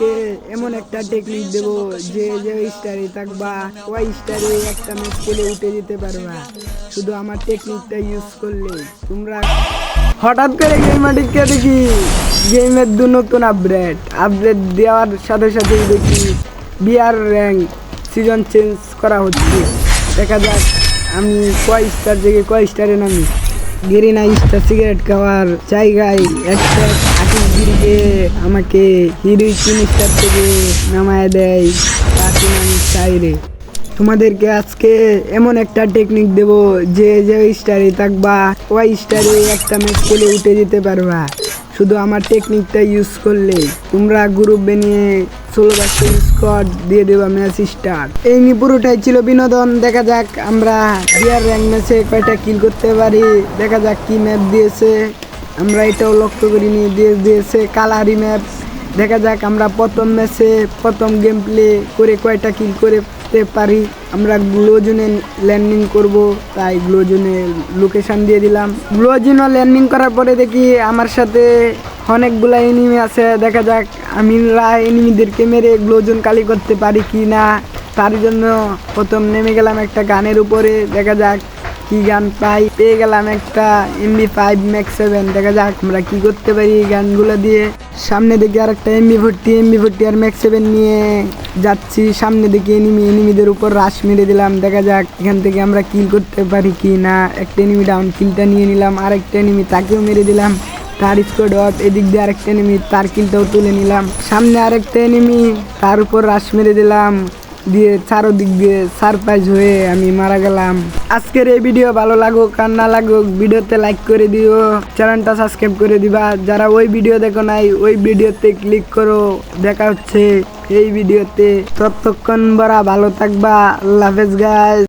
কে এমন একটা টেকনিক দেব যে যে স্টারে থাকবা ওই স্টারে একটা ম্যাচ খেলে উঠে যেতে পারবা শুধু আমার টেকনিকটা ইউজ করলে তোমরা। হঠাৎ করে গেম আডিকে দেখি গেমের দু নতুন আপডেট দেওয়ার সাথে সাথে দেখি বিআর র্যাঙ্ক সিজন চেঞ্জ করা হচ্ছে। দেখা যাক আমি কয় স্টার থেকে কয় স্টারে নামি। গেরিনা স্টার সিগারেট খাওয়ার জায়গায় একটা আকিসগিরিকে আমাকে হিরো 3 স্টার থেকে নামায় দেয়। তাকে আমি চাই রে। তোমাদেরকে আজকে এমন একটা টেকনিক দেব যে যে স্টারে থাকবা ওই স্টারে একটা ম্যাচ খেলে উঠে যেতে পারবা শুধু আমার টেকনিকটা ইউজ করলে। তোমরা গ্রুপ বানিয়ে 16 স্কোয়াড দিয়ে দেবা ম্যাচ স্টার্ট। এই নিয়ে পুরোটাই ছিল বিনোদন। দেখা যাক আমরা বিআর র্যাঙ্ক ম্যাচে কয়টা কিল করতে পারি। দেখা যাক কি ম্যাপ দিয়েছে, আমরা এটাও লক্ষ্য করিনি। দিয়েছে কালারি ম্যাপ। দেখা যাক আমরা প্রথম ম্যাচে প্রথম গেম প্লে করে কয়টা কিল করতে পারি। আমরা গ্লো জোনে ল্যান্ডিং করব, তাই গ্লো জোনে লোকেশন দিয়ে দিলাম। গ্লো জোনে ল্যান্ডিং করার পরে দেখি আমার সাথে অনেকগুলা এনিমি আছে। দেখা যাক আমরা এনিমিদেরকে মেরে গ্লো জোন কালি করতে পারি কি না। তার জন্য প্রথম নেমে গেলাম একটা গানের উপরে। দেখা যাক কি গান পাই। পেয়ে গেলাম একটা MP5 Max 7। দেখা যাক আমরা কি করতে পারি এই গানগুলো দিয়ে। সামনে দেখি আর একটা MP40 আর Max 7 নিয়ে যাচ্ছি। সামনে দেখি এনিমিদের উপর রাশ মেরে দিলাম। দেখা যাক এখান থেকে আমরা কিল করতে পারি কি না। একটা এনিমি ডাউন, কিলটা নিয়ে নিলাম। আরেকটা এনিমি, তাকেও মেরে দিলাম। তার স্কোয়াড অফ। এদিক দিয়ে আরেকটা এনিমি, তার কিলটাও তুলে নিলাম। সামনে আরেকটা এনিমি, তার উপর রাশ মেরে দিলাম। দিয়ে চারোদিক দিয়ে সারপ্রাইজ হয়ে আমি মারা গেলাম। আজকের এই ভিডিও ভালো লাগুক আর না লাগুক ভিডিওতে লাইক করে দিও, চ্যানেলটা সাবস্ক্রাইব করে দিবা। যারা ওই ভিডিও দেখো নাই ওই ভিডিওতে ক্লিক করো। দেখা হচ্ছে এই ভিডিওতে। ততক্ষণ বড়া ভালো থাকবা। আল্লাহ হাফেজ গাইস।